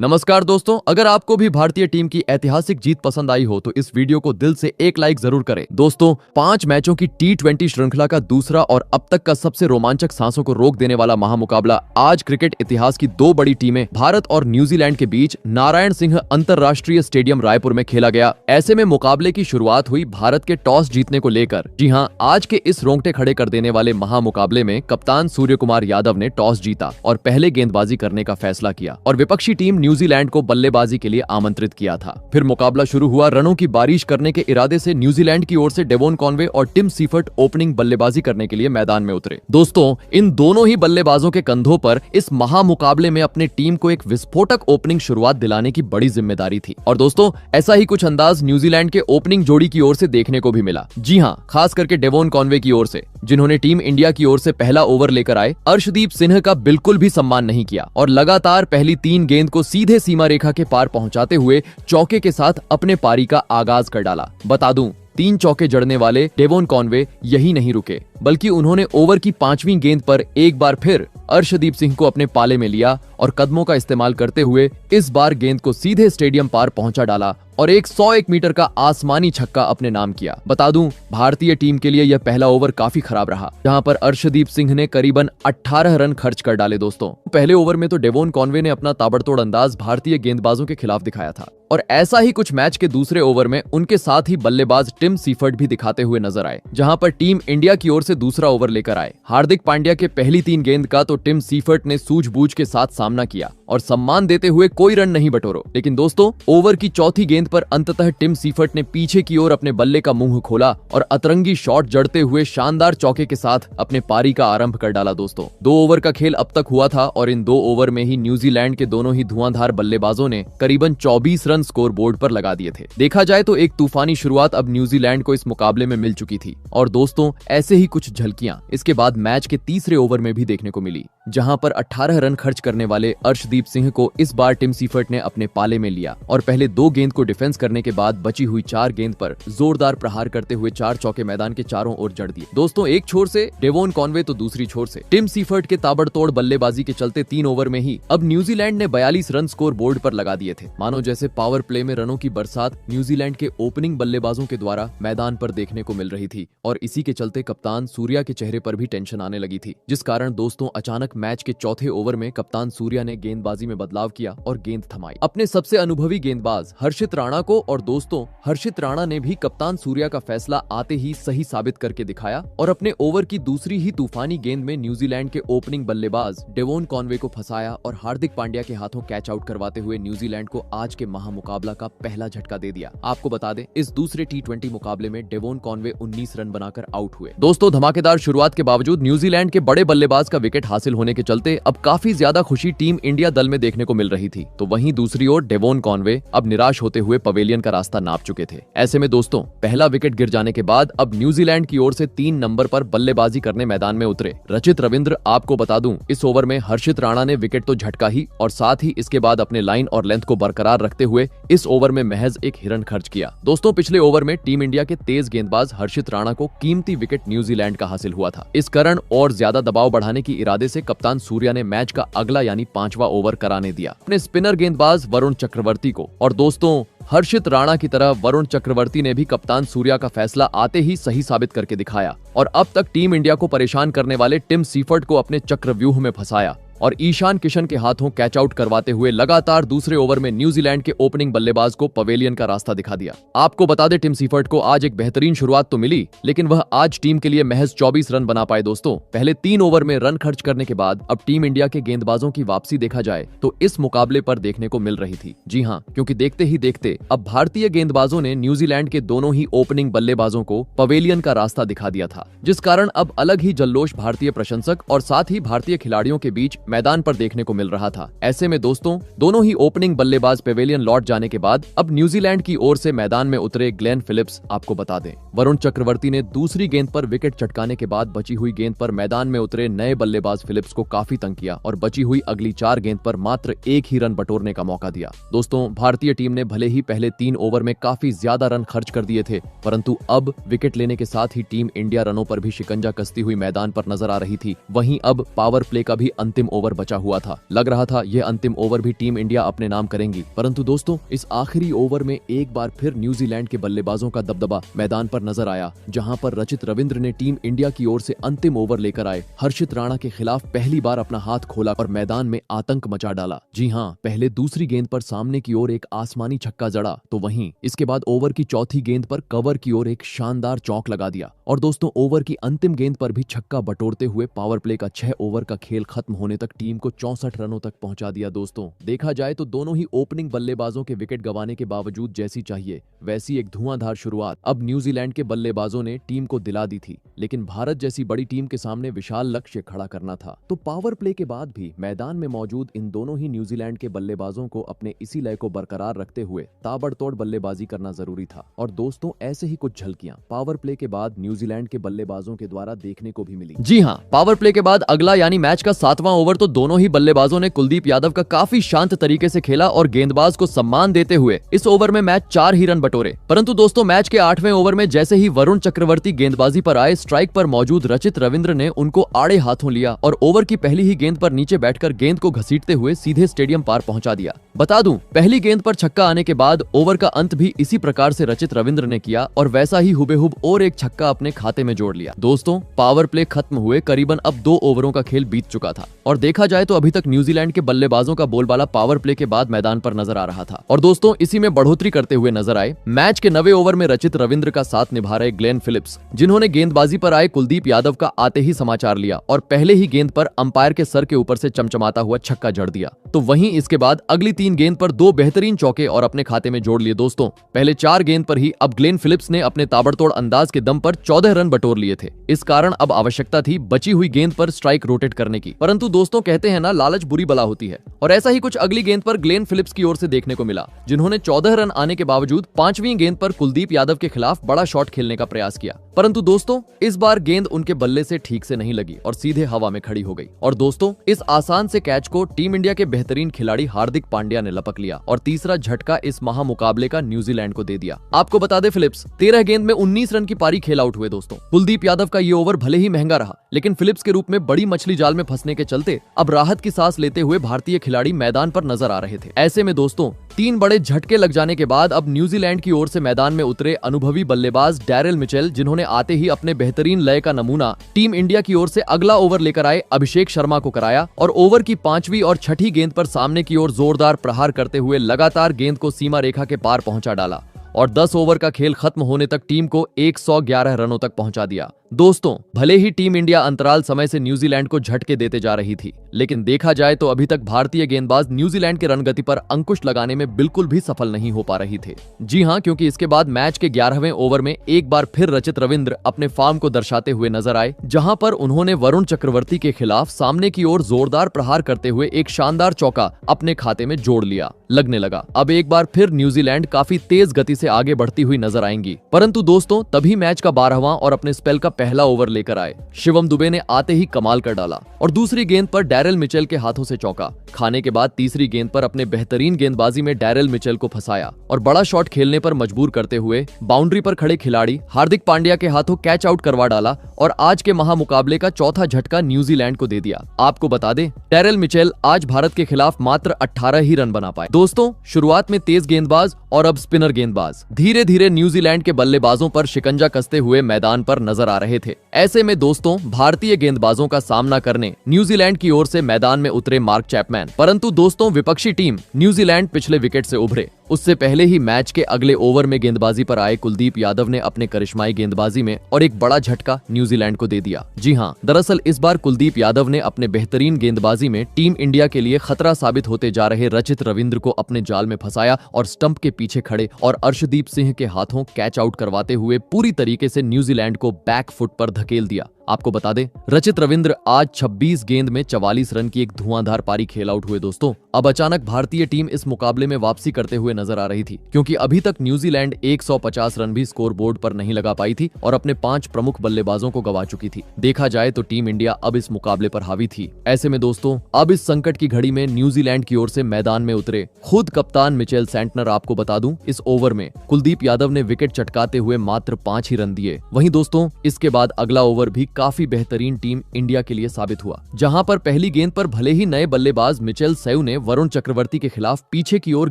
नमस्कार दोस्तों, अगर आपको भी भारतीय टीम की ऐतिहासिक जीत पसंद आई हो तो इस वीडियो को दिल से एक लाइक जरूर करें। दोस्तों, 5 मैचों की T20 श्रृंखला का दूसरा और अब तक का सबसे रोमांचक सांसों को रोक देने वाला महामुकाबला आज क्रिकेट इतिहास की दो बड़ी टीमें भारत और न्यूजीलैंड के बीच नारायण सिंह अंतरराष्ट्रीय स्टेडियम रायपुर में खेला गया। ऐसे में मुकाबले की शुरुआत हुई भारत के टॉस जीतने को लेकर। जी हाँ, आज के इस रोंगटे खड़े कर देने वाले महामुकाबले में कप्तान सूर्य कुमार यादव ने टॉस जीता और पहले गेंदबाजी करने का फैसला किया और विपक्षी टीम न्यूजीलैंड को बल्लेबाजी के लिए आमंत्रित किया था। फिर मुकाबला शुरू हुआ। रनों की बारिश करने के इरादे से न्यूजीलैंड की ओर से डेवोन कॉनवे और टिम सीफर्ट ओपनिंग बल्लेबाजी करने के लिए मैदान में उतरे। दोस्तों, इन दोनों ही बल्लेबाजों के कंधों पर इस महामुकाबले में अपने टीम को एक विस्फोटक ओपनिंग शुरुआत दिलाने की बड़ी जिम्मेदारी थी। और दोस्तों, ऐसा ही कुछ अंदाज न्यूजीलैंड के ओपनिंग जोड़ी की ओर से देखने को भी मिला। जी हाँ, खास करके डेवोन कॉनवे की ओर से, जिन्होंने टीम इंडिया की ओर से पहला ओवर लेकर आए अर्शदीप सिंह का बिल्कुल भी सम्मान नहीं किया और लगातार पहली 3 गेंद को सीधे सीमा रेखा के पार पहुंचाते हुए चौके के साथ अपने पारी का आगाज कर डाला। बता दूं, 3 चौके जड़ने वाले डेवोन कॉनवे यही नहीं रुके, बल्कि उन्होंने ओवर की 5वीं गेंद पर एक बार फिर अर्शदीप सिंह को अपने पाले में लिया और कदमों का इस्तेमाल करते हुए इस बार गेंद को सीधे स्टेडियम पार पहुंचा डाला और एक 101 मीटर का आसमानी छक्का अपने नाम किया। बता दूं, भारतीय टीम के लिए यह पहला ओवर काफी खराब रहा, जहां पर अर्शदीप सिंह ने करीबन 18 रन खर्च कर डाले। दोस्तों, पहले ओवर में तो डेवोन कॉनवे ने अपना ताबड़तोड़ अंदाज भारतीय गेंदबाजों के खिलाफ दिखाया था और ऐसा ही कुछ मैच के दूसरे ओवर में उनके साथ ही बल्लेबाज टिम सीफर्ट भी दिखाते हुए नजर आए, जहां पर टीम इंडिया की ओर से दूसरा ओवर लेकर आए। हार्दिक पांड्या के पहली 3 गेंद का तो टिम सीफर्ट ने सूझबूझ के साथ सामना किया और सम्मान देते हुए कोई रन नहीं बटोरो। लेकिन दोस्तों, ओवर की चौथी गेंद पर अंततः टिम सीफर्ट ने पीछे की ओर अपने बल्ले का मुंह खोला और अतरंगी शॉट जड़ते हुए शानदार चौके के साथ अपने पारी का आरंभ कर डाला। दोस्तों, 2 ओवर का खेल अब तक हुआ था और इन 2 ओवर में ही न्यूजीलैंड के दोनों ही धुआंधार बल्लेबाजों ने करीबन 24 रन स्कोर बोर्ड पर लगा दिए थे। देखा जाए तो एक तूफानी शुरुआत अब न्यूजीलैंड को इस मुकाबले में मिल चुकी थी और दोस्तों, ऐसे ही कुछ झलकियां इसके बाद मैच के तीसरे ओवर में भी देखने को मिली, जहां पर 18 रन खर्च करने वाले अर्शदीप सिंह को इस बार टिम सीफर्ट ने अपने पाले में लिया और पहले 2 गेंद को डिफेंस करने के बाद बची हुई 4 गेंद पर जोरदार प्रहार करते हुए 4 चौके मैदान के चारों ओर जड़ दिए। दोस्तों, एक छोर से डेवोन कॉनवे तो दूसरी छोर से टिम सीफर्ट के ताबड़तोड़ बल्लेबाजी के चलते 3 ओवर में ही अब न्यूजीलैंड ने 42 रन स्कोर बोर्ड पर लगा दिए थे। मानो जैसे पावर प्ले में रनों की बरसात न्यूजीलैंड के ओपनिंग बल्लेबाजों के द्वारा मैदान पर देखने को मिल रही थी और इसी के चलते कप्तान सूर्या के चेहरे पर भी टेंशन आने लगी थी, जिस कारण दोस्तों अचानक मैच के चौथे ओवर में कप्तान सूर्या ने गेंदबाजी में बदलाव किया और गेंद थमाई अपने सबसे अनुभवी गेंदबाज हर्षित राणा को। और दोस्तों, हर्षित राणा ने भी कप्तान सूर्या का फैसला आते ही सही साबित करके दिखाया और अपने ओवर की दूसरी ही तूफानी गेंद में न्यूजीलैंड के ओपनिंग बल्लेबाज डेवोन कॉनवे को फंसाया और हार्दिक पांड्या के हाथों कैच आउट करवाते हुए न्यूजीलैंड को आज के महामुकाबला का पहला झटका दे दिया। आपको बता दें, इस दूसरे T20 मुकाबले में डेवोन कॉनवे 19 रन बनाकर आउट हुए। दोस्तों, धमाकेदार शुरुआत के बावजूद न्यूजीलैंड के बड़े बल्लेबाज का विकेट हासिल होने के चलते अब काफी ज्यादा खुशी टीम इंडिया दल में देखने को मिल रही थी, तो वहीं दूसरी ओर डेवोन कॉनवे अब निराश होते हुए पवेलियन का रास्ता नाप चुके थे। ऐसे में दोस्तों, पहला विकेट गिर जाने के बाद अब न्यूजीलैंड की ओर से 3 नंबर पर बल्लेबाजी करने मैदान में उतरे रचित रविंद्र। आपको बता दूं, इस ओवर में हर्षित राणा ने विकेट तो झटका ही और साथ ही इसके बाद अपने लाइन और लेंथ को बरकरार रखते हुए इस ओवर में महज एक हिरन खर्च किया। दोस्तों, पिछले ओवर में टीम इंडिया के तेज गेंदबाज हर्षित राणा को कीमती विकेट न्यूजीलैंड का हासिल हुआ था। इस कारण और ज्यादा दबाव बढ़ाने की इरादे से कप्तान सूर्या ने मैच का अगला यानी 5वां ओवर कराने दिया अपने स्पिनर गेंदबाज वरुण चक्रवर्ती को। और दोस्तों, हर्षित राणा की तरह वरुण चक्रवर्ती ने भी कप्तान सूर्या का फैसला आते ही सही साबित करके दिखाया और अब तक टीम इंडिया को परेशान करने वाले टिम सीफर्ट को अपने चक्रव्यूह में फंसाया और ईशान किशन के हाथों कैच आउट करवाते हुए लगातार दूसरे ओवर में न्यूजीलैंड के ओपनिंग बल्लेबाज को पवेलियन का रास्ता दिखा दिया। आपको बता दें, टिम सीफर्ट को आज एक बेहतरीन शुरुआत तो मिली, लेकिन वह आज टीम के लिए महज 24 रन बना पाए। दोस्तों, पहले 3 ओवर में रन खर्च करने के बाद अब टीम इंडिया के गेंदबाजों की वापसी देखा जाए तो इस मुकाबले पर देखने को मिल रही थी। जी हाँ, क्योंकि देखते ही देखते अब भारतीय गेंदबाजों ने न्यूजीलैंड के दोनों ही ओपनिंग बल्लेबाजों को पवेलियन का रास्ता दिखा दिया था, जिस कारण अब अलग ही जल्लोष भारतीय प्रशंसक और साथ ही भारतीय खिलाड़ियों के बीच मैदान पर देखने को मिल रहा था। ऐसे में दोस्तों, दोनों ही ओपनिंग बल्लेबाज पेवेलियन लौट जाने के बाद अब न्यूजीलैंड की ओर से मैदान में उतरे ग्लेन फिलिप्स। आपको बता दें, वरुण चक्रवर्ती ने दूसरी गेंद पर विकेट चटकाने के बाद बची हुई गेंद पर मैदान में उतरे नए बल्लेबाज फिलिप्स को काफी तंग किया और बची हुई अगली 4 गेंद पर मात्र 1 ही रन बटोरने का मौका दिया। दोस्तों, भारतीय टीम ने भले ही पहले 3 ओवर में काफी ज्यादा रन खर्च कर दिए थे, परंतु अब विकेट लेने के साथ ही टीम इंडिया रनों पर भी शिकंजा कसती हुई मैदान पर नजर आ रही थी। वहीं अब पावर प्ले का भी अंतिम ओवर बचा हुआ था। लग रहा था यह अंतिम ओवर भी टीम इंडिया अपने नाम करेंगी, परंतु दोस्तों इस आखिरी ओवर में एक बार फिर न्यूजीलैंड के बल्लेबाजों का दबदबा मैदान पर नजर आया, जहां पर रचित रविंद्र ने टीम इंडिया की ओर से अंतिम ओवर लेकर आए हर्षित राणा के खिलाफ पहली बार अपना हाथ खोला और मैदान में आतंक मचा डाला। जी हां, पहले दूसरी गेंद पर सामने की ओर एक आसमानी छक्का जड़ा, तो वहीं इसके बाद ओवर की चौथी गेंद पर कवर की ओर एक शानदार चौक लगा दिया और दोस्तों ओवर की अंतिम गेंद पर भी छक्का बटोरते हुए पावर प्ले का 6 ओवर का खेल खत्म होने तक टीम को 64 रनों तक पहुंचा दिया। दोस्तों देखा जाए तो दोनों ही ओपनिंग बल्लेबाजों के विकेट गंवाने के बावजूद जैसी चाहिए वैसी एक धुआंधार शुरुआत अब न्यूजीलैंड के बल्लेबाजों ने टीम को दिला दी थी, लेकिन भारत जैसी बड़ी टीम के सामने विशाल लक्ष्य खड़ा करना था। तो पावर प्ले के बाद भी मैदान में मौजूद इन दोनों ही न्यूजीलैंड के बल्लेबाजों को अपने इसी लय को बरकरार रखते हुए ताबड़तोड़ बल्लेबाजी करना जरूरी था। और दोस्तों ऐसे ही कुछ झलकियां पावर प्ले के बाद न्यूजीलैंड के बल्लेबाजों के द्वारा देखने को भी मिली। जी हां, पावर प्ले के बाद अगला यानी मैच का 7वां ओवर तो दोनों ही बल्लेबाजों ने कुलदीप यादव का काफी शांत तरीके से खेला और गेंदबाज को सम्मान देते हुए इस ओवर में मैच 4 ही रन बटोरे। परंतु दोस्तों मैच के 8वें ओवर में जैसे ही वरुण चक्रवर्ती गेंदबाजी पर आए, स्ट्राइक पर मौजूद रचित रविंद्र ने उनको आड़े हाथों लिया और ओवर की पहली ही गेंद पर नीचे बैठकर गेंद को घसीटते हुए सीधे स्टेडियम पार पहुंचा दिया। बता दूं, पहली गेंद पर छक्का आने के बाद ओवर का अंत भी इसी प्रकार से रचित रविंद्र ने किया और वैसा ही हुबेहुब और एक छक्का अपने खाते में जोड़ लिया। दोस्तों पावर प्ले खत्म हुए करीबन अब 2 ओवरों का खेल बीत चुका था और देखा जाए तो अभी तक न्यूजीलैंड के बल्लेबाजों का बोलबाला पावर प्ले के बाद मैदान पर नजर आ रहा था और दोस्तों इसी में बढ़ोतरी करते हुए नजर आए मैच के 9वें ओवर में रचित रविंद्र का साथ निभा रहे ग्लेन फिलिप्स, जिन्होंने गेंदबाजी पर आए कुलदीप यादव का आते ही समाचार लिया और पहले ही गेंद पर अंपायर के सर के ऊपर से चमचमाता हुआ छक्का जड़ दिया। तो वहीं इसके बाद अगली 3 गेंद पर 2 बेहतरीन चौके और अपने खाते में जोड़ लिए। दोस्तों पहले 4 गेंद पर ही अब ग्लेन फिलिप्स ने अपने ताबड़तोड़ अंदाज के दम पर 14 रन बटोर लिए थे। इस कारण अब आवश्यकता थी बची हुई गेंद पर स्ट्राइक रोटेट करने की, परंतु दोस्तों कहते हैं ना, लालच बुरी बला होती है और ऐसा ही कुछ अगली गेंद पर ग्लेन फिलिप्स की ओर से देखने को मिला, जिन्होंने 14 रन आने के बावजूद 5वीं गेंद पर कुलदीप यादव के खिलाफ बड़ा शॉट खेलने का प्रयास किया, परंतु दोस्तों इस बार गेंद उनके बल्ले से ठीक से नहीं लगी और सीधे हवा में खड़ी हो गई। और दोस्तों इस आसान से कैच को टीम इंडिया के बेहतरीन खिलाड़ी हार्दिक पांड्या ने लपक लिया और तीसरा झटका इस महामुकाबले का न्यूजीलैंड को दे दिया। आपको बता दें फिलिप्स 13 गेंद में 19 रन की पारी खेल आउट हुए। दोस्तों कुलदीप यादव का ये ओवर भले ही महंगा रहा, लेकिन फिलिप्स के रूप में बड़ी मछली जाल में फंसने के चलते अब राहत की सांस लेते हुए भारतीय खिलाड़ी मैदान पर नजर आ रहे थे। ऐसे में दोस्तों 3 बड़े झटके लग जाने के बाद अब न्यूजीलैंड की ओर से मैदान में उतरे अनुभवी बल्लेबाज डैरेल मिचेल, जिन्होंने आते ही अपने बेहतरीन लय का नमूना टीम इंडिया की ओर से अगला ओवर लेकर आए अभिषेक शर्मा को कराया और ओवर की 5वीं और 6ठी गेंद पर सामने की ओर जोरदार प्रहार करते हुए लगातार गेंद को सीमा रेखा के पार पहुंचा डाला और 10 ओवर का खेल खत्म होने तक टीम को 111 रनों तक पहुंचा दिया। दोस्तों भले ही टीम इंडिया अंतराल समय से न्यूजीलैंड को झटके देते जा रही थी, लेकिन देखा जाए तो अभी तक भारतीय गेंदबाज न्यूजीलैंड के रणगति पर अंकुश लगाने में बिल्कुल भी सफल नहीं हो पा रही थे। जी हां, क्योंकि इसके बाद मैच के 11वें ओवर में एक बार फिर रचित रविंद्र अपने फॉर्म को दर्शाते हुए नजर आए, जहां पर उन्होंने वरुण चक्रवर्ती के खिलाफ सामने की ओर जोरदार प्रहार करते हुए एक शानदार चौका अपने खाते में जोड़ लिया। लगने लगा अब एक बार फिर न्यूजीलैंड काफी तेज गति से आगे बढ़ती हुई नजर आएंगी, परंतु दोस्तों तभी मैच का 12वां और अपने स्पेल का पहला ओवर लेकर आए शिवम दुबे ने आते ही कमाल कर डाला और दूसरी गेंद पर डैरेल मिचेल के हाथों से चौका खाने के बाद तीसरी गेंद पर अपने बेहतरीन गेंदबाजी में डैरेल मिचेल को फंसाया और बड़ा शॉट खेलने पर मजबूर करते हुए बाउंड्री पर खड़े खिलाड़ी हार्दिक पांड्या के हाथों कैच आउट करवा डाला और आज के महामुकाबले का चौथा झटका न्यूजीलैंड को दे दिया। आपको बता दें डैरेल मिचेल आज भारत के खिलाफ मात्र 18 ही रन बना पाए। दोस्तों शुरुआत में तेज गेंदबाज और अब स्पिनर गेंदबाज धीरे धीरे न्यूजीलैंड के बल्लेबाजों पर शिकंजा कसते हुए मैदान पर नजर आ रहे थे। ऐसे में दोस्तों भारतीय गेंदबाजों का सामना करने न्यूजीलैंड की ओर से मैदान में उतरे मार्क चैपमैन, परंतु दोस्तों विपक्षी टीम न्यूजीलैंड पिछले विकेट से उभरे। उससे पहले ही मैच के अगले ओवर में गेंदबाजी पर आए कुलदीप यादव ने अपने करिश्माई गेंदबाजी में और एक बड़ा झटका न्यूजीलैंड को दे दिया। जी हां, दरअसल इस बार कुलदीप यादव ने अपने बेहतरीन गेंदबाजी में टीम इंडिया के लिए खतरा साबित होते जा रहे रचित रविंद्र को अपने जाल में फंसाया और स्टंप के पीछे खड़े और अर्शदीप सिंह के हाथों कैच आउट करवाते हुए पूरी तरीके से न्यूजीलैंड को बैक फुट पर धकेल दिया। आपको बता दें रचित रविंद्र आज 26 गेंद में 44 रन की एक धुआंधार पारी खेल आउट हुए। दोस्तों अब अचानक भारतीय टीम इस मुकाबले में वापसी करते हुए नजर आ रही थी, क्योंकि अभी तक न्यूजीलैंड 150 रन भी स्कोर बोर्ड पर नहीं लगा पाई थी और अपने 5 प्रमुख बल्लेबाजों को गवा चुकी थी। देखा जाए तो टीम इंडिया अब इस मुकाबले पर हावी थी। ऐसे में दोस्तों अब इस संकट की घड़ी में न्यूजीलैंड की ओर से मैदान में उतरे खुद कप्तान मिचेल सेंटनर। आपको बता दूं, इस ओवर में कुलदीप यादव ने विकेट चटकाते हुए मात्र 5 ही रन दिए। वहीं दोस्तों इसके बाद अगला ओवर भी काफी बेहतरीन टीम इंडिया के लिए साबित हुआ, जहां पर पहली गेंद पर भले ही नए बल्लेबाज मिचेल सेव ने वरुण चक्रवर्ती के खिलाफ पीछे की ओर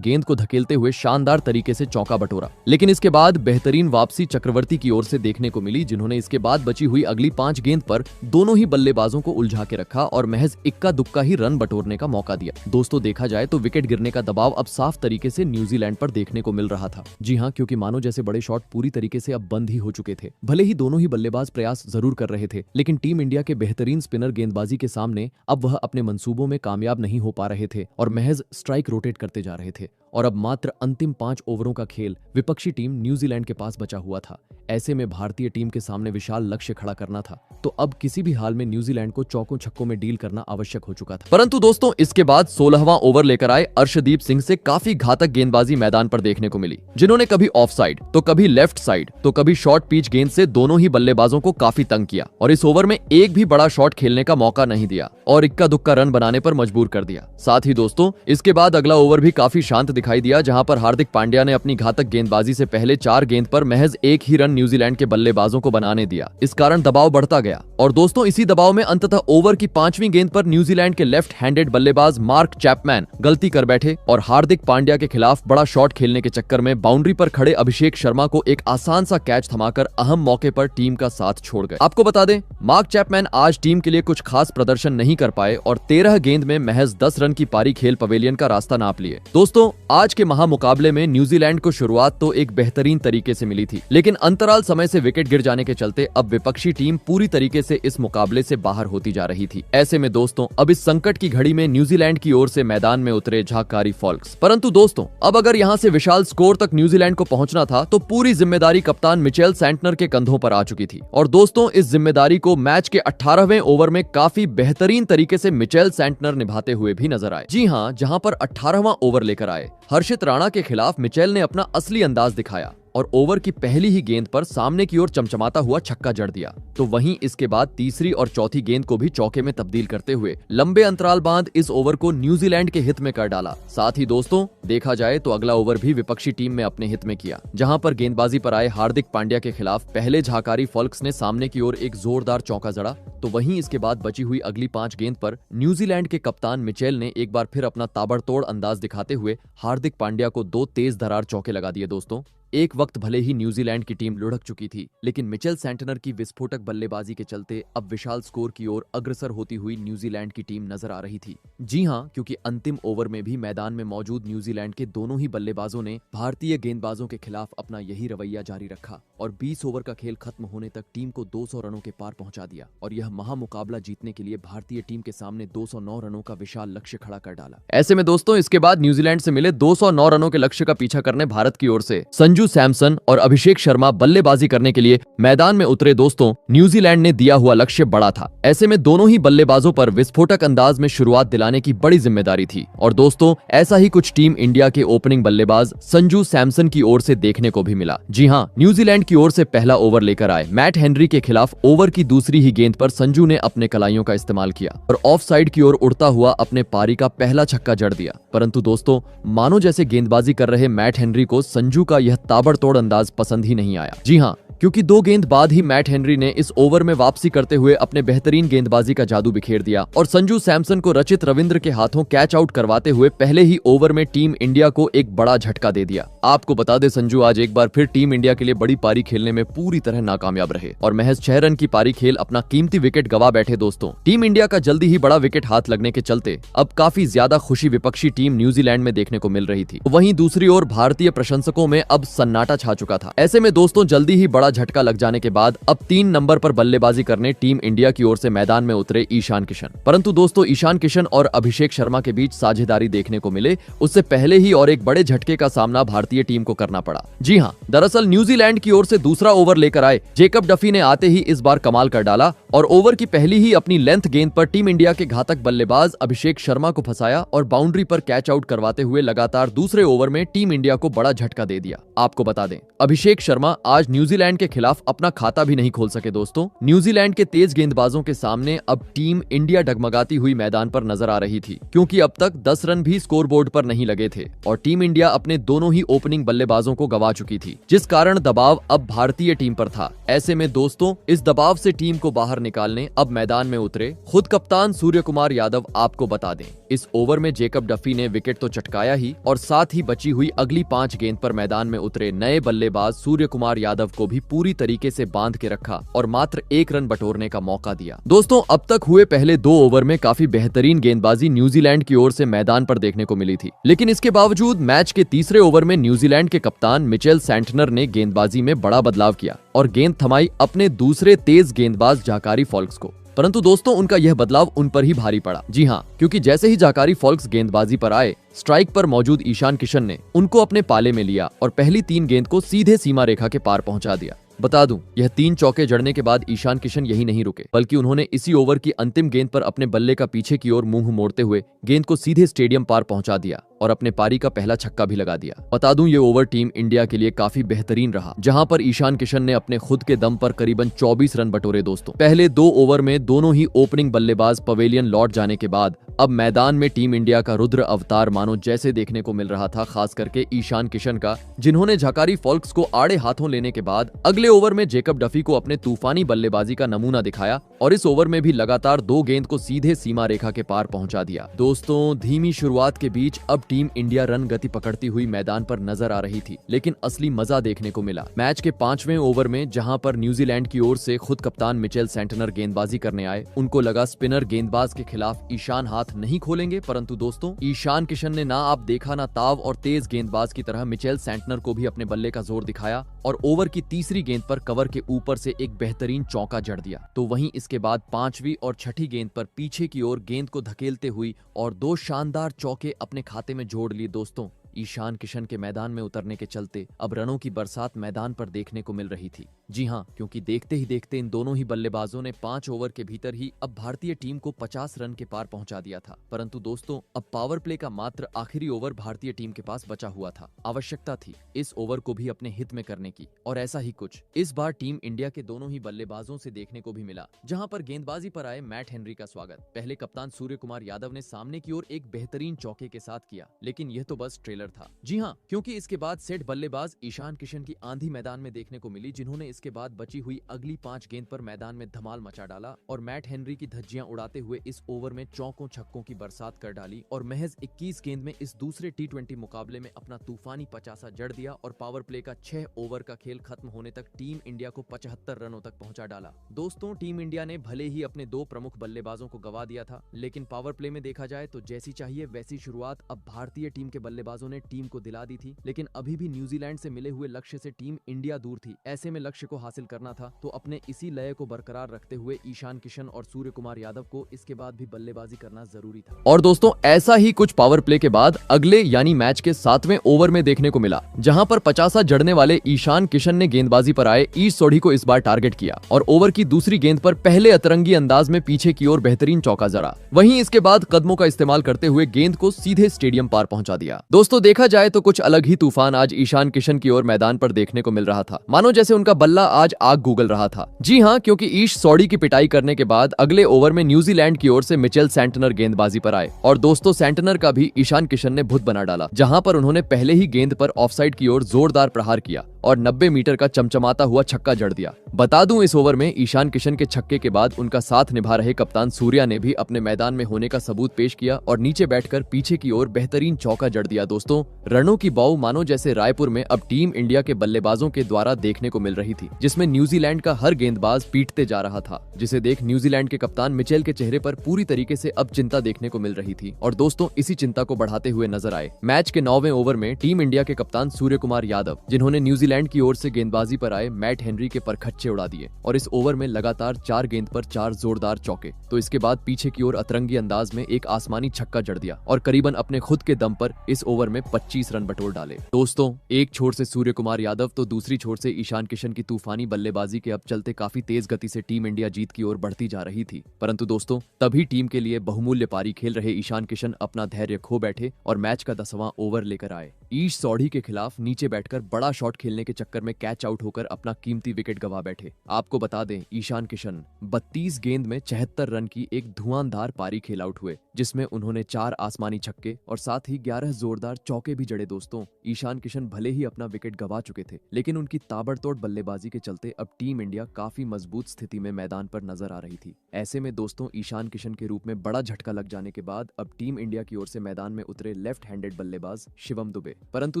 गेंद को धकेलते हुए शानदार तरीके से चौका बटोरा, लेकिन इसके बाद बेहतरीन वापसी चक्रवर्ती की ओर से देखने को मिली, जिन्होंने इसके बाद बची हुई अगली 5 गेंद पर दोनों ही बल्लेबाजों को उलझा के रखा और महज इक्का दुक्का ही रन बटोरने का मौका दिया। दोस्तों देखा जाए तो विकेट गिरने का दबाव अब साफ तरीके से न्यूजीलैंड पर देखने को मिल रहा था। जी हां, क्योंकि मानो जैसे बड़े शॉट पूरी तरीके से अब बंद ही हो चुके थे। भले ही दोनों ही बल्लेबाज प्रयास जरूर कर रहे थे, लेकिन टीम इंडिया के बेहतरीन स्पिनर गेंदबाजी के सामने अब वह अपने मंसूबों में कामयाब नहीं हो पा रहे थे और महज स्ट्राइक रोटेट करते जा रहे थे। और अब मात्र अंतिम 5 ओवरों का खेल विपक्षी टीम न्यूजीलैंड के पास बचा हुआ था। ऐसे में भारतीय टीम के सामने विशाल लक्ष्य खड़ा करना था, तो अब किसी भी हाल में न्यूजीलैंड को चौकों छक्कों में डील करना आवश्यक हो चुका था। परंतु दोस्तों इसके बाद 16वां ओवर लेकर आए अर्शदीप सिंह से काफी घातक गेंदबाजी मैदान पर देखने को मिली, जिन्होंने कभी ऑफ साइड तो कभी लेफ्ट साइड तो कभी शॉर्ट पिच गेंद से दोनों ही बल्लेबाजों को काफी तंग किया और इस ओवर में एक भी बड़ा शॉट खेलने का मौका नहीं दिया और इक्का दुक्का रन बनाने पर मजबूर कर दिया। साथ ही दोस्तों इसके बाद अगला ओवर भी काफी शांत दिखाई दिया, जहां पर हार्दिक पांड्या ने अपनी घातक गेंदबाजी से पहले 4 गेंद पर महज एक ही रन न्यूजीलैंड के बल्लेबाजों को बनाने दिया। इस कारण दबाव बढ़ता गया और दोस्तों इसी दबाव में अंततः ओवर की 5वीं गेंद पर न्यूजीलैंड के लेफ्ट हैंडेड बल्लेबाज मार्क चैपमैन गलती कर बैठे और हार्दिक पांड्या के खिलाफ बड़ा शॉट खेलने के चक्कर में बाउंड्री पर खड़े अभिषेक शर्मा को एक आसान सा कैच थमाकर अहम मौके पर टीम का साथ छोड़ गए। आपको बता दें, मार्क चैपमैन आज टीम के लिए कुछ खास प्रदर्शन नहीं कर पाए और 13 गेंद में महज 10 रन की पारी खेल पवेलियन का रास्ता नाप लिए। दोस्तों आज के महामुकाबले में न्यूजीलैंड को शुरुआत तो एक बेहतरीन तरीके से मिली थी, लेकिन अंतराल समय से विकेट गिर जाने के चलते अब विपक्षी टीम पूरी तरीके से इस मुकाबले से बाहर होती जा रही थी। ऐसे में दोस्तों अब इस संकट की घड़ी में न्यूजीलैंड की ओर से मैदान में उतरे झाकारी फॉल्क्स। परंतु दोस्तों अब अगर यहां से विशाल स्कोर तक न्यूजीलैंड को पहुंचना था तो पूरी जिम्मेदारी कप्तान मिचेल सेंटनर के कंधों पर आ चुकी थी और दोस्तों इस जिम्मेदारी को मैच के 18वें ओवर में काफी बेहतरीन तरीके से मिचेल सेंटनर निभाते हुए भी नजर आए। जी हां, जहां पर 18वां ओवर लेकर आए हर्षित राणा के खिलाफ मिचेल ने अपना असली अंदाज दिखाया और ओवर की पहली ही गेंद पर सामने की ओर चमचमाता हुआ छक्का जड़ दिया। तो वहीं इसके बाद तीसरी और चौथी गेंद को भी चौके में तब्दील करते हुए लंबे अंतराल बाद इस ओवर को न्यूजीलैंड के हित में कर डाला। साथ ही दोस्तों देखा जाए तो अगला ओवर भी विपक्षी टीम में अपने हित में किया, जहां पर गेंदबाजी पर आए हार्दिक पांड्या के खिलाफ पहले झाकारी फॉल्क्स ने सामने की ओर एक जोरदार चौका जड़ा। तो वहीं इसके बाद बची हुई अगली 5 गेंद पर न्यूजीलैंड के कप्तान मिचेल ने एक बार फिर अपना ताबड़तोड़ अंदाज दिखाते हुए हार्दिक पांड्या को 2 तेज धरार चौके लगा दिए। दोस्तों एक वक्त भले ही न्यूजीलैंड की टीम लुढ़क चुकी थी, लेकिन मिचेल सेंटनर की विस्फोटक बल्लेबाजी के चलते अब विशाल स्कोर की ओर अग्रसर होती हुई न्यूजीलैंड की टीम नजर आ रही थी। जी हां, क्योंकि अंतिम ओवर में भी मैदान में मौजूद न्यूजीलैंड के दोनों ही बल्लेबाजों ने भारतीय गेंदबाजों के खिलाफ अपना यही रवैया जारी रखा और 20 ओवर का खेल खत्म होने तक टीम को 200 रनों के पार पहुंचा दिया और यह महामुकाबला जीतने के लिए भारतीय टीम के सामने 209 रनों का विशाल लक्ष्य खड़ा कर डाला। ऐसे में दोस्तों इसके बाद न्यूजीलैंड से मिले 209 रनों के लक्ष्य का पीछा करने भारत की ओर से संजू सैमसन और अभिषेक शर्मा बल्लेबाजी करने के लिए मैदान में उतरे। दोस्तों न्यूजीलैंड ने दिया हुआ लक्ष्य बड़ा था, ऐसे में दोनों ही बल्लेबाजों पर विस्फोटक अंदाज में शुरुआत दिलाने की बड़ी जिम्मेदारी थी और दोस्तों ऐसा ही कुछ टीम इंडिया के ओपनिंग बल्लेबाज संजू सैमसन की ओर से देखने को भी मिला। जी हां, न्यूजीलैंड की ओर से पहला ओवर लेकर आए मैट हेनरी के खिलाफ ओवर की दूसरी ही गेंद पर संजू ने अपने कलाइयों का इस्तेमाल किया और ऑफ साइड की ओर उड़ता हुआ अपने पारी का पहला छक्का जड़ दिया। परंतु दोस्तों मानो जैसे गेंदबाजी कर रहे मैट हेनरी को संजू का यह ताबड़तोड़ अंदाज पसंद ही नहीं आया। जी हां, क्योंकि 2 गेंद बाद ही मैट हेनरी ने इस ओवर में वापसी करते हुए अपने बेहतरीन गेंदबाजी का जादू बिखेर दिया और संजू सैमसन को रचित रविंद्र के हाथों कैच आउट करवाते हुए पहले ही ओवर में टीम इंडिया को एक बड़ा झटका दे दिया। आपको बता दें संजू आज एक बार फिर टीम इंडिया के लिए बड़ी पारी खेलने में पूरी तरह नाकामयाब रहे और महज 6 रन की पारी खेल अपना कीमती विकेट गवा बैठे। दोस्तों टीम इंडिया का जल्दी ही बड़ा विकेट हाथ लगने के चलते अब काफी ज्यादा खुशी विपक्षी टीम न्यूजीलैंड में देखने को मिल रही थी। वहीं दूसरी ओर भारतीय प्रशंसकों में अब सन्नाटा छा चुका था। ऐसे में दोस्तों जल्दी ही बड़ा बड़ा झटका लग जाने के बाद अब 3 नंबर पर बल्लेबाजी करने टीम इंडिया की ओर से मैदान में उतरे ईशान किशन। परंतु दोस्तों, ईशान किशन और अभिषेक शर्मा के बीच साझेदारी देखने को मिले उससे पहले ही और एक बड़े झटके का सामना भारतीय टीम को करना पड़ा। जी हाँ, दरअसल न्यूजीलैंड की ओर से दूसरा ओवर लेकर आए जेकब डफी ने आते ही इस बार कमाल कर डाला और ओवर की पहली ही अपनी लेंथ गेंद पर टीम इंडिया के घातक बल्लेबाज अभिषेक शर्मा को फंसाया और बाउंड्री पर कैच आउट करवाते हुए लगातार दूसरे ओवर में टीम इंडिया को बड़ा झटका दे दिया। आपको बता दें, अभिषेक शर्मा आज न्यूजीलैंड के खिलाफ अपना खाता भी नहीं खोल सके। दोस्तों, न्यूजीलैंड के तेज गेंदबाजों के सामने अब टीम इंडिया डगमगाती हुई मैदान पर नजर आ रही थी, क्योंकि अब तक 10 रन भी स्कोरबोर्ड पर नहीं लगे थे और टीम इंडिया अपने दोनों ही ओपनिंग बल्लेबाजों को गवा चुकी थी, जिस कारण दबाव अब भारतीय टीम पर था। ऐसे में दोस्तों, इस दबाव से टीम को बाहर निकालने अब मैदान में उतरे खुद कप्तान सूर्य कुमार यादव। आपको बता दें, इस ओवर में जेकब डफी ने विकेट तो चटकाया ही और साथ ही बची हुई अगली 5 गेंद पर मैदान में उतरे नए बल्लेबाज सूर्य कुमार यादव को भी पूरी तरीके से बांध के रखा और मात्र 1 रन बटोरने का मौका दिया। दोस्तों, अब तक हुए पहले 2 ओवर में काफी बेहतरीन गेंदबाजी न्यूजीलैंड की ओर से मैदान पर देखने को मिली थी, लेकिन इसके बावजूद मैच के तीसरे ओवर में न्यूजीलैंड के कप्तान मिचेल सैंटनर ने गेंदबाजी में बड़ा बदलाव किया और गेंद थमाई अपने दूसरे तेज गेंदबाज जाकारी फॉल्क्स को। परंतु दोस्तों, उनका यह बदलाव उन पर ही भारी पड़ा। जी हाँ, क्योंकि जैसे ही जाकारी फॉल्क्स गेंदबाजी पर आए, स्ट्राइक पर मौजूद ईशान किशन ने उनको अपने पाले में लिया और पहली 3 गेंद को सीधे सीमा रेखा के पार पहुंचा दिया। बता दूं, यह 3 चौके जड़ने के बाद ईशान किशन यही नहीं रुके, बल्कि उन्होंने इसी ओवर की अंतिम गेंद पर अपने बल्ले का पीछे की ओर मुंह मोड़ते हुए गेंद को सीधे स्टेडियम पार पहुंचा दिया और अपने पारी का पहला छक्का भी लगा दिया। बता दूं, ये ओवर टीम इंडिया के लिए काफी बेहतरीन रहा, जहां पर ईशान किशन ने अपने खुद के दम पर करीबन 24 रन बटोरे। दोस्तों, पहले 2 ओवर में दोनों ही ओपनिंग बल्लेबाज पवेलियन लौट जाने के बाद अब मैदान में टीम इंडिया का रुद्र अवतार मानो जैसे देखने को मिल रहा था, खास करके ईशान किशन का, जिन्होंने जाकारी फॉल्क्स को आड़े हाथों लेने के बाद अगले ओवर में जेकब डफी को अपने तूफानी बल्लेबाजी का नमूना दिखाया और इस ओवर में भी लगातार 2 गेंद को सीधे सीमा रेखा के पार पहुंचा दिया। दोस्तों, धीमी शुरुआत के बीच अब टीम इंडिया रन गति पकड़ती हुई मैदान पर नजर आ रही थी, लेकिन असली मजा देखने को मिला मैच के 5वें ओवर में, जहां पर न्यूजीलैंड की ओर से खुद कप्तान मिचेल सैंटनर गेंदबाजी करने आए। उनको लगा स्पिनर गेंदबाज के खिलाफ ईशान हाथ नहीं खोलेंगे, परंतु दोस्तों, ईशान किशन ने ना आप देखा ना ताव और तेज गेंदबाज की तरह मिचेल सैंटनर को भी अपने बल्ले का जोर दिखाया और ओवर की तीसरी गेंद पर कवर के ऊपर से एक बेहतरीन चौका जड़ दिया। तो वहीं इसके बाद 5वीं और 6ठी गेंद पर पीछे की ओर गेंद को धकेलते हुई और 2 शानदार चौके अपने खाते में जोड़ लिए। दोस्तों, ईशान किशन के मैदान में उतरने के चलते अब रनों की बरसात मैदान पर देखने को मिल रही थी। जी हां, क्योंकि देखते ही देखते इन दोनों ही बल्लेबाजों ने 5 ओवर के भीतर ही अब भारतीय टीम को 50 रन के पार पहुंचा दिया था। परंतु दोस्तों, अब पावर प्ले का मात्र आखिरी ओवर भारतीय टीम के पास बचा हुआ था। आवश्यकता थी इस ओवर को भी अपने हित में करने की, और ऐसा ही कुछ इस बार टीम इंडिया के दोनों ही बल्लेबाजों से देखने को भी मिला, जहां पर गेंदबाजी पर आए मैट हेनरी का स्वागत पहले कप्तान सूर्य कुमार यादव ने सामने की ओर एक बेहतरीन चौके के साथ किया, लेकिन यह तो बस ट्रेलर था। जी हां, क्योंकि इसके बाद सेट बल्लेबाज ईशान किशन की आंधी मैदान में देखने को मिली, जिन्होंने इसके बाद बची हुई अगली 5 गेंद पर मैदान में धमाल मचा डाला और मैट हेनरी की धज्जियां उड़ाते हुए इस ओवर में चौकों छक्कों की बरसात कर डाली और महज 21 गेंद में इस दूसरे T20 मुकाबले में अपना तूफानी 50 जड़ दिया और पावर प्ले का 6 ओवर का खेल खत्म होने तक टीम इंडिया को 75 रनों तक पहुंचा डाला। दोस्तों, टीम इंडिया ने भले ही अपने 2 प्रमुख बल्लेबाजों को गवा दिया था, लेकिन पावर प्ले में देखा जाए तो जैसी चाहिए वैसी शुरुआत अब भारतीय टीम के बल्लेबाजों ने टीम को दिला दी थी। लेकिन अभी भी न्यूजीलैंड से मिले हुए लक्ष्य से टीम इंडिया दूर थी। ऐसे में लक्ष्य को हासिल करना था तो अपने इसी लय को बरकरार रखते हुए ईशान किशन और सूर्य कुमार यादव को इसके बाद भी बल्लेबाजी करना जरूरी था। और दोस्तों, ऐसा ही कुछ पावर प्ले के बाद अगले यानी मैच के 7वें ओवर में देखने को मिला, जहां पर 50 जड़ने वाले ईशान किशन ने गेंदबाजी पर आए ईश सोढ़ी को इस बार टारगेट किया और ओवर की दूसरी गेंद पर पहले अतरंगी अंदाज में पीछे की ओर बेहतरीन चौका जड़ा। वहीं इसके बाद कदमों का इस्तेमाल करते हुए गेंद को सीधे स्टेडियम पार पहुंचा दिया। दोस्तों, देखा जाए तो कुछ अलग ही तूफान आज ईशान किशन की ओर मैदान पर देखने को मिल रहा था, मानो जैसे उनका बल्ला आज आग गूगल रहा था। जी हां, क्योंकि ईश सोढ़ी की पिटाई करने के बाद अगले ओवर में न्यूजीलैंड की ओर से मिचेल सैंटनर गेंदबाजी पर आए और दोस्तों, सैंटनर का भी ईशान किशन ने भूत बना डाला, जहां पर उन्होंने पहले ही गेंद पर ऑफसाइड की ओर जोरदार प्रहार किया और 90 मीटर का चमचमाता हुआ छक्का जड़ दिया। बता दूं, इस ओवर में ईशान किशन के छक्के के बाद उनका साथ निभा रहे कप्तान सूर्या ने भी अपने मैदान में होने का सबूत पेश किया और नीचे बैठकर पीछे की ओर बेहतरीन चौका जड़ दिया। दोस्तों, रनों की बाऊ मानो जैसे रायपुर में अब टीम इंडिया के बल्लेबाजों के द्वारा देखने को मिल रही थी, जिसमें न्यूजीलैंड का हर गेंदबाज पीटते जा रहा था, जिसे देख न्यूजीलैंड के कप्तान मिचेल के चेहरे पर पूरी तरीके से अब चिंता देखने को मिल रही थी। और दोस्तों, इसी चिंता को बढ़ाते हुए नजर आए मैच के 9वें ओवर में टीम इंडिया के कप्तान सूर्य कुमार यादव, जिन्होंने न्यूजीलैंड न्यूजीलैंड की ओर से गेंदबाजी पर आए मैट हेनरी के परखच्चे उड़ा दिए और इस ओवर में लगातार 4 गेंद पर 4 जोरदार चौके। तो इसके बाद पीछे की ओर अतरंगी अंदाज में एक आसमानी छक्का जड़ दिया और करीबन अपने खुद के दम पर इस ओवर में 25 रन बटोर डाले। दोस्तों, एक छोर से सूर्य कुमार यादव तो दूसरी छोर से ईशान किशन की तूफानी बल्लेबाजी के अब चलते काफी तेज गति से टीम इंडिया जीत की ओर बढ़ती जा रही थी। परंतु दोस्तों, तभी टीम के लिए बहुमूल्य पारी खेल रहे ईशान किशन अपना धैर्य खो बैठे और मैच का 10वां ओवर लेकर आए। ईश सौढ़ी के खिलाफ नीचे बैठकर बड़ा शॉट खेलने के चक्कर में कैच आउट होकर अपना कीमती विकेट गंवा बैठे। आपको बता दें, ईशान किशन 32 गेंद में 76 रन की एक धुआंधार पारी खेल आउट हुए, जिसमें उन्होंने 4 आसमानी छक्के और साथ ही 11 जोरदार चौके भी जड़े। दोस्तों, ईशान किशन भले ही अपना विकेट गंवा चुके थे, लेकिन उनकी ताबड़तोड़ बल्लेबाजी के चलते अब टीम इंडिया काफी मजबूत स्थिति में मैदान पर नजर आ रही थी। ऐसे में दोस्तों, ईशान किशन के रूप में बड़ा झटका लग जाने के बाद अब टीम इंडिया की ओर से मैदान में उतरे लेफ्ट हैंडेड बल्लेबाज शिवम दुबे। परंतु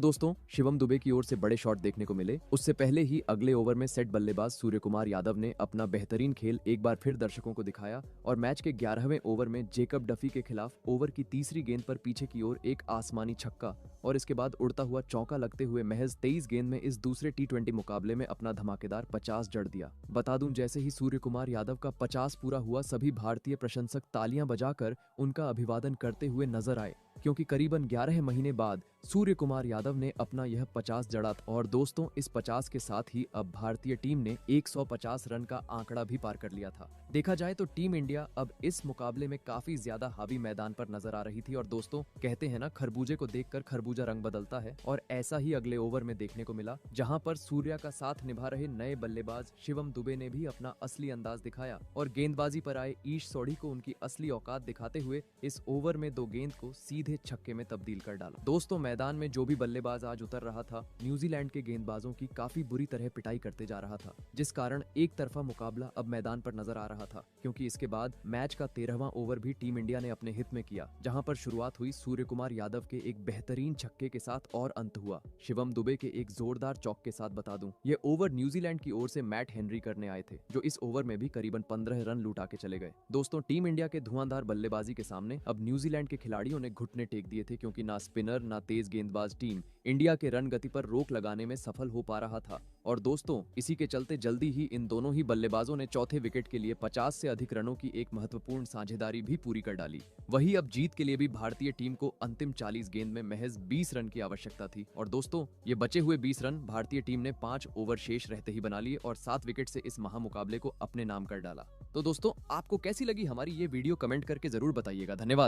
दोस्तों, शिवम दुबे की ओर से बड़े शॉट देखने को मिले। उससे पहले ही अगले ओवर में सेट बल्लेबाज सूर्य कुमार यादव ने अपना बेहतरीन खेल एक बार फिर दर्शकों को दिखाया और मैच के 11वें ओवर में जेकब डफी के खिलाफ ओवर की तीसरी गेंद पर पीछे की ओर एक आसमानी छक्का और इसके बाद उड़ता हुआ चौका लगते हुए महज 23 गेंद में इस दूसरे T20 मुकाबले में अपना धमाकेदार 50 जड़ दिया। बता दूं, जैसे ही सूर्य कुमार यादव का 50 पूरा हुआ, सभी भारतीय प्रशंसक तालियां बजाकर उनका अभिवादन करते हुए नजर आए, क्योंकि करीबन 11 महीने बाद सूर्य कुमार यादव ने अपना यह 50 जड़ा था। और दोस्तों, इस 50 के साथ ही अब भारतीय टीम ने 150 रन का आंकड़ा भी पार कर लिया था। देखा जाए तो टीम इंडिया अब इस मुकाबले में काफी ज्यादा हावी मैदान पर नजर आ रही थी। और दोस्तों, कहते हैं ना, खरबूजे को देखकर खरबूजा रंग बदलता है, और ऐसा ही अगले ओवर में देखने को मिला, जहां पर सूर्या का साथ निभा रहे नए बल्लेबाज शिवम दुबे ने भी अपना असली अंदाज दिखाया और गेंदबाजी पर आए ईश सौढ़ी को उनकी असली औकात दिखाते हुए इस ओवर में 2 गेंद को सीधे छक्के में तब्दील कर डाला। दोस्तों, मैदान में जो भी बल्लेबाज आज उतर रहा था, न्यूजीलैंड के गेंदबाजों की काफी बुरी तरह पिटाई करते जा रहा था, जिस कारण एक तरफा मुकाबला अब मैदान पर नजर आ रहा था। क्योंकि इसके बाद मैच का 13वां ओवर भी टीम इंडिया ने अपने हित में किया, जहां पर शुरुआत हुई सूर्य कुमार यादव के एक बेहतरीन छक्के के साथ और अंत हुआ शिवम दुबे के एक जोरदार चौक के साथ। बता दूं, ये ओवर न्यूजीलैंड की ओर से मैट हेनरी करने आए थे, जो इस ओवर में भी करीबन 15 रन लुटा के चले गए। दोस्तों, टीम इंडिया के धुआंधार बल्लेबाजी के सामने अब न्यूजीलैंड के खिलाड़ियों ने घुटने टेक दिए थे, क्योंकि ना स्पिनर ना तेज गेंदबाज टीम इंडिया के रन गति पर रोक लगाने में सफल हो पा रहा था। और दोस्तों, इसी के चलते जल्दी ही इन दोनों ही बल्लेबाजों ने चौथे विकेट के लिए 50 से अधिक रनों की एक महत्वपूर्ण साझेदारी भी पूरी कर डाली। वही अब जीत के लिए भी भारतीय टीम को अंतिम 40 गेंद में महज 20 रन की आवश्यकता थी। और दोस्तों, ये बचे हुए 20 रन भारतीय टीम ने 5 ओवर शेष रहते ही बना लिए और 7 विकेट से इस महामुकाबले को अपने नाम कर डाला। तो दोस्तों, आपको कैसी लगी हमारी ये वीडियो, कमेंट करके जरूर बताइएगा। धन्यवाद।